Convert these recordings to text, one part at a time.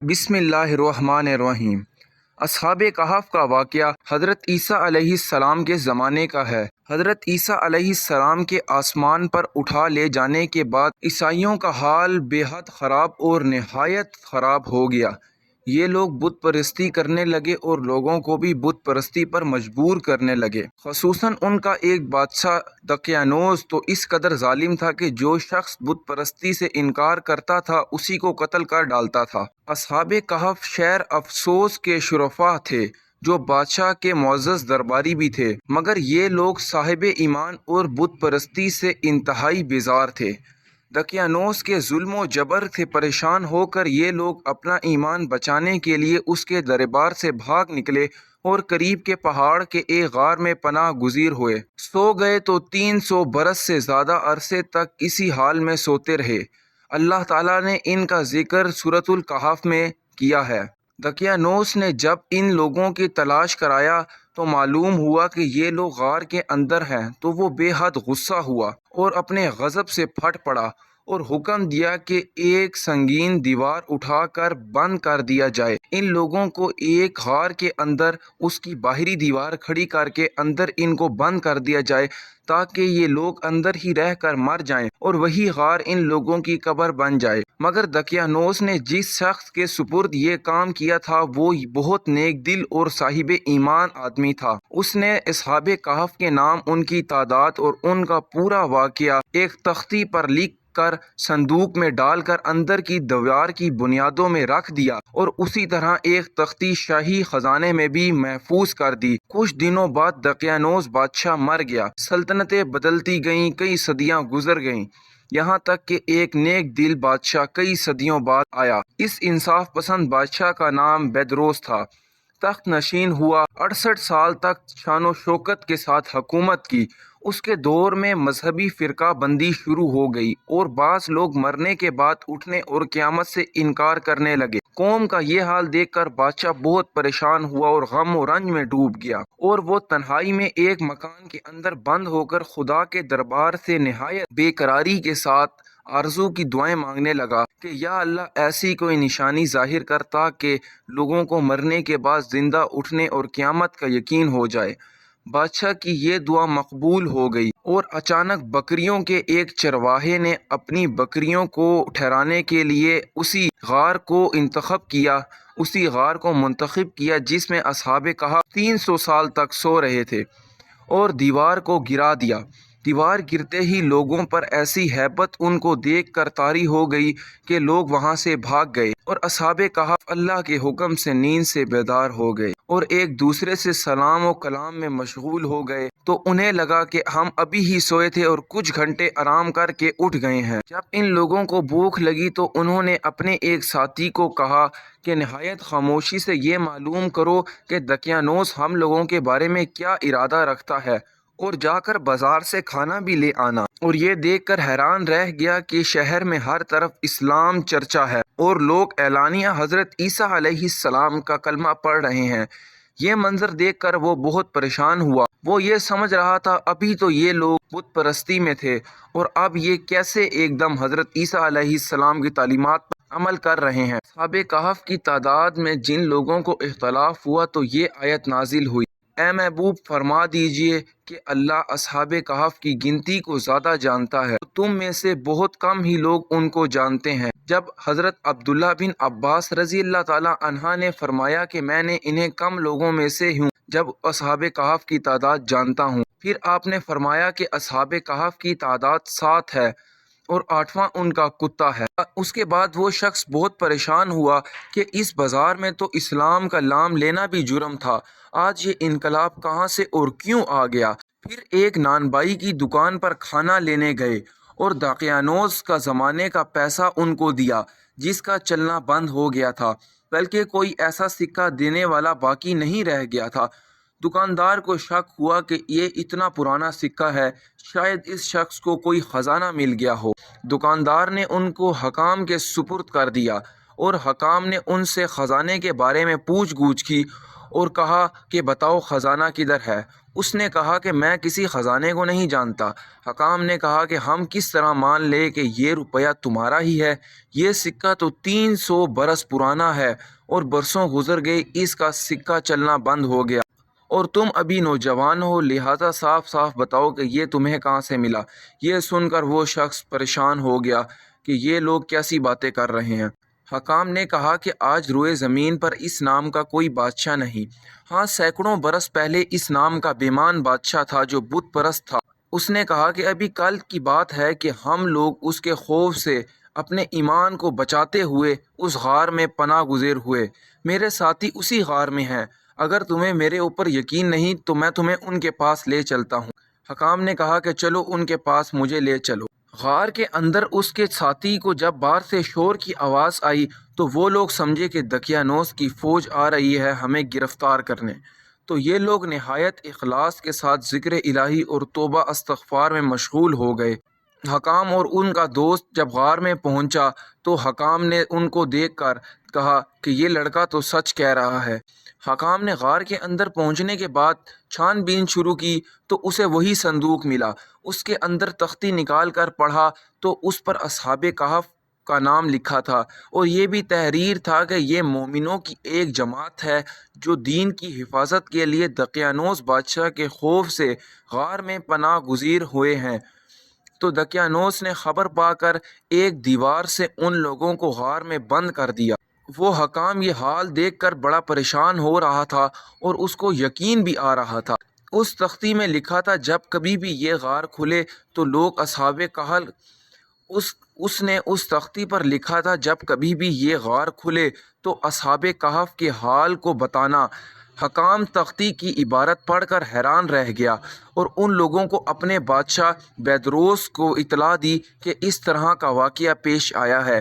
بسم اللہ الرحمن الرحیم۔ اصحاب کہف کا واقعہ حضرت عیسیٰ علیہ السلام کے زمانے کا ہے۔ حضرت عیسیٰ علیہ السلام کے آسمان پر اٹھا لے جانے کے بعد عیسائیوں کا حال بے حد خراب اور نہایت خراب ہو گیا۔ یہ لوگ بت پرستی کرنے لگے اور لوگوں کو بھی بت پرستی پر مجبور کرنے لگے۔ خصوصاً ان کا ایک بادشاہ دقیانوس تو اس قدر ظالم تھا کہ جو شخص بت پرستی سے انکار کرتا تھا اسی کو قتل کر ڈالتا تھا۔ اصحاب کہف شہر افسوس کے شرفاء تھے جو بادشاہ کے معزز درباری بھی تھے، مگر یہ لوگ صاحب ایمان اور بت پرستی سے انتہائی بیزار تھے۔ دقیانوس کے ظلم و جبر سے پریشان ہو کر یہ لوگ اپنا ایمان بچانے کے لیے اس کے دربار سے بھاگ نکلے اور قریب کے پہاڑ کے ایک غار میں پناہ گزیر ہوئے۔ سو گئے تو 300 برس سے زیادہ عرصے تک اسی حال میں سوتے رہے۔ اللہ تعالیٰ نے ان کا ذکر سورۃ الکہف میں کیا ہے۔ دقیانوس نے جب ان لوگوں کی تلاش کرایا تو معلوم ہوا کہ یہ لوگ غار کے اندر ہیں، تو وہ بے حد غصہ ہوا اور اپنے غضب سے پھٹ پڑا اور حکم دیا کہ ایک سنگین دیوار اٹھا کر بند کر دیا جائے۔ ان لوگوں کو ایک غار کے اندر اس کی باہری دیوار کھڑی کر کے اندر ان کو بند کر دیا جائے تاکہ یہ لوگ اندر ہی رہ کر مر جائیں اور وہی غار ان لوگوں کی قبر بن جائے۔ مگر دقیانوس نے جس شخص کے سپرد یہ کام کیا تھا وہ بہت نیک دل اور صاحب ایمان آدمی تھا۔ اس نے اصحاب کہف کے نام، ان کی تعداد اور ان کا پورا واقعہ ایک تختی پر لکھ کر صندوق میں ڈال کر اندر کی دیوار کی بنیادوں میں رکھ دیا اور اسی طرح ایک تختی شاہی خزانے میں بھی محفوظ کر دی۔ کچھ دنوں بعد دقیانوس بادشاہ مر گیا، سلطنتیں بدلتی گئیں، کئی صدیاں گزر گئیں، یہاں تک کہ ایک نیک دل بادشاہ کئی صدیوں بعد آیا۔ اس انصاف پسند بادشاہ کا نام بیدروس تھا۔ تخت نشین ہوا، 68 سال تک شان و شوکت کے ساتھ حکومت کی۔ اس کے دور میں مذہبی فرقہ بندی شروع ہو گئی اور بعض لوگ مرنے کے بعد اٹھنے اور قیامت سے انکار کرنے لگے۔ قوم کا یہ حال دیکھ کر بادشاہ بہت پریشان ہوا اور غم و رنج میں ڈوب گیا، اور وہ تنہائی میں ایک مکان کے اندر بند ہو کر خدا کے دربار سے نہایت بے قراری کے ساتھ آرزو کی دعائیں مانگنے لگا کہ یا اللہ ایسی کوئی نشانی ظاہر کر تاکہ لوگوں کو مرنے کے بعد زندہ اٹھنے اور قیامت کا یقین ہو جائے۔ بادشاہ کی یہ دعا مقبول ہو گئی اور اچانک بکریوں کے ایک چرواہے نے اپنی بکریوں کو ٹھہرانے کے لیے اسی غار کو منتخب کیا جس میں اصحاب کہف 300 سال تک سو رہے تھے، اور دیوار کو گرا دیا۔ دیوار گرتے ہی لوگوں پر ایسی ہیبت ان کو دیکھ کر طاری ہو گئی کہ لوگ وہاں سے بھاگ گئے، اور اصحاب کہف اللہ کے حکم سے نیند سے بیدار ہو گئے اور ایک دوسرے سے سلام و کلام میں مشغول ہو گئے، تو انہیں لگا کہ ہم ابھی ہی سوئے تھے اور کچھ گھنٹے آرام کر کے اٹھ گئے ہیں۔ جب ان لوگوں کو بھوک لگی تو انہوں نے اپنے ایک ساتھی کو کہا کہ نہایت خاموشی سے یہ معلوم کرو کہ دقیانوس ہم لوگوں کے بارے میں کیا ارادہ رکھتا ہے، اور جا کر بازار سے کھانا بھی لے آنا۔ اور یہ دیکھ کر حیران رہ گیا کہ شہر میں ہر طرف اسلام چرچا ہے اور لوگ اعلانیہ حضرت عیسیٰ علیہ السلام کا کلمہ پڑھ رہے ہیں۔ یہ منظر دیکھ کر وہ بہت پریشان ہوا۔ وہ یہ سمجھ رہا تھا ابھی تو یہ لوگ بت پرستی میں تھے اور اب یہ کیسے ایک دم حضرت عیسیٰ علیہ السلام کی تعلیمات پر عمل کر رہے ہیں۔ اصحاب کہف کی تعداد میں جن لوگوں کو اختلاف ہوا تو یہ آیت نازل ہوئی: اے محبوب فرما دیجئے کہ اللہ اصحاب کہف کی گنتی کو زیادہ جانتا ہے، تم میں سے بہت کم ہی لوگ ان کو جانتے ہیں۔ جب حضرت عبداللہ بن عباس رضی اللہ تعالیٰ عنہ نے فرمایا کہ میں نے انہیں کم لوگوں میں سے ہوں جب اصحاب کہف کی تعداد جانتا ہوں، پھر آپ نے فرمایا کہ اصحاب کہف کی تعداد 7 ہے اور 8واں ان کا کتا ہے۔ اس کے بعد وہ شخص بہت پریشان ہوا کہ اس بازار میں تو اسلام کا نام لینا بھی جرم تھا، آج یہ انقلاب کہاں سے اور کیوں آ گیا؟ پھر ایک نان بائی کی دکان پر کھانا لینے گئے اور دقیانوس کا زمانے کا پیسہ ان کو دیا جس کا چلنا بند ہو گیا تھا، بلکہ کوئی ایسا سکہ دینے والا باقی نہیں رہ گیا تھا۔ دکاندار کو شک ہوا کہ یہ اتنا پرانا سکہ ہے، شاید اس شخص کو کوئی خزانہ مل گیا ہو۔ دکاندار نے ان کو حکام کے سپرد کر دیا اور حکام نے ان سے خزانے کے بارے میں پوچھ گچھ کی اور کہا کہ بتاؤ خزانہ کدھر ہے؟ اس نے کہا کہ میں کسی خزانے کو نہیں جانتا۔ حکام نے کہا کہ ہم کس طرح مان لیں کہ یہ روپیہ تمہارا ہی ہے؟ یہ سکہ تو 300 برس پرانا ہے اور برسوں گزر گئے، اس کا سکہ چلنا بند ہو گیا، اور تم ابھی نوجوان ہو، لہٰذا صاف صاف بتاؤ کہ یہ تمہیں کہاں سے ملا۔ یہ سن کر وہ شخص پریشان ہو گیا کہ یہ لوگ کیسی باتیں کر رہے ہیں۔ حکام نے کہا کہ آج روئے زمین پر اس نام کا کوئی بادشاہ نہیں۔ ہاں، سینکڑوں برس پہلے اس نام کا بیمان بادشاہ تھا جو بت پرست تھا۔ اس نے کہا کہ ابھی کل کی بات ہے کہ ہم لوگ اس کے خوف سے اپنے ایمان کو بچاتے ہوئے اس غار میں پناہ گزیر ہوئے۔ میرے ساتھی اسی غار میں ہیں۔ اگر تمہیں میرے اوپر یقین نہیں تو میں تمہیں ان کے پاس لے چلتا ہوں۔ حکام نے کہا کہ چلو ان کے پاس مجھے لے چلو۔ غار کے اندر اس کے ساتھی کو جب باہر سے شور کی آواز آئی تو وہ لوگ سمجھے کہ دقیانوس کی فوج آ رہی ہے ہمیں گرفتار کرنے۔ تو یہ لوگ نہایت اخلاص کے ساتھ ذکر الہی اور توبہ استغفار میں مشغول ہو گئے۔ حکام اور ان کا دوست جب غار میں پہنچا تو حکام نے ان کو دیکھ کر کہا کہ یہ لڑکا تو سچ کہہ رہا ہے۔ حکام نے غار کے اندر پہنچنے کے بعد چھان بین شروع کی تو اسے وہی صندوق ملا۔ اس کے اندر تختی نکال کر پڑھا تو اس پر اصحاب کہف کا نام لکھا تھا، اور یہ بھی تحریر تھا کہ یہ مومنوں کی ایک جماعت ہے جو دین کی حفاظت کے لیے دقیانوس بادشاہ کے خوف سے غار میں پناہ گزیر ہوئے ہیں۔ تو دقیانوس نے خبر پا کر ایک دیوار سے ان لوگوں کو غار میں بند کر دیا۔ وہ حکام یہ حال دیکھ کر بڑا پریشان ہو رہا تھا اور اس کو یقین بھی آ رہا تھا۔ اس تختی میں لکھا تھا جب کبھی بھی یہ غار کھلے تو لوگ اصحاب کہف اس نے اس تختی پر لکھا تھا جب کبھی بھی یہ غار کھلے تو اصحاب کہف کے حال کو بتانا۔ حکام تختی کی عبارت پڑھ کر حیران رہ گیا اور ان لوگوں کو اپنے بادشاہ بیدروس کو اطلاع دی کہ اس طرح کا واقعہ پیش آیا ہے۔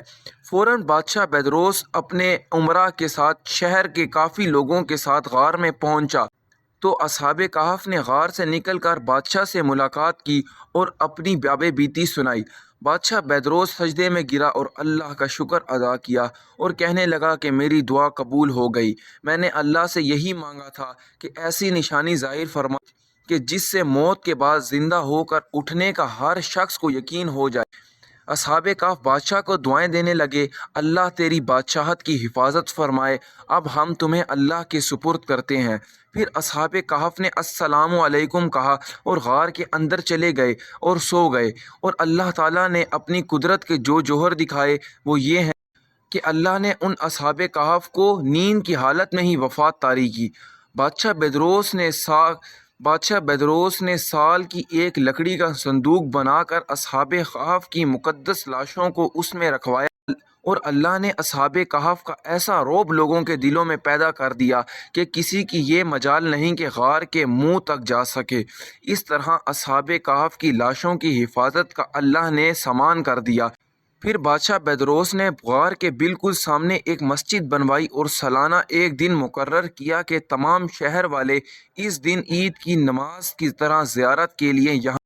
فوراً بادشاہ بیدروس اپنے امراء کے ساتھ شہر کے کافی لوگوں کے ساتھ غار میں پہنچا تو اصحاب کہف نے غار سے نکل کر بادشاہ سے ملاقات کی اور اپنی باب بیتی سنائی۔ بادشاہ بیدروس سجدے میں گرا اور اللہ کا شکر ادا کیا اور کہنے لگا کہ میری دعا قبول ہو گئی۔ میں نے اللہ سے یہی مانگا تھا کہ ایسی نشانی ظاہر فرما کہ جس سے موت کے بعد زندہ ہو کر اٹھنے کا ہر شخص کو یقین ہو جائے۔ اصحاب کہف بادشاہ کو دعائیں دینے لگے، اللہ تیری بادشاہت کی حفاظت فرمائے، اب ہم تمہیں اللہ کے سپرد کرتے ہیں۔ پھر اصحاب کہف نے السلام علیکم کہا اور غار کے اندر چلے گئے اور سو گئے۔ اور اللہ تعالیٰ نے اپنی قدرت کے جو جوہر دکھائے وہ یہ ہیں کہ اللہ نے ان اصحاب کہف کو نیند کی حالت میں ہی وفات طاری کی۔ بادشاہ بیدروس نے سال کی ایک لکڑی کا صندوق بنا کر اصحاب کہف کی مقدس لاشوں کو اس میں رکھوایا، اور اللہ نے اصحاب کہف کا ایسا رعب لوگوں کے دلوں میں پیدا کر دیا کہ کسی کی یہ مجال نہیں کہ غار کے منہ تک جا سکے۔ اس طرح اصحاب کہف کی لاشوں کی حفاظت کا اللہ نے سامان کر دیا۔ پھر بادشاہ بیدروس نے غار کے بالکل سامنے ایک مسجد بنوائی اور سالانہ ایک دن مقرر کیا کہ تمام شہر والے اس دن عید کی نماز کی طرح زیارت کے لیے یہاں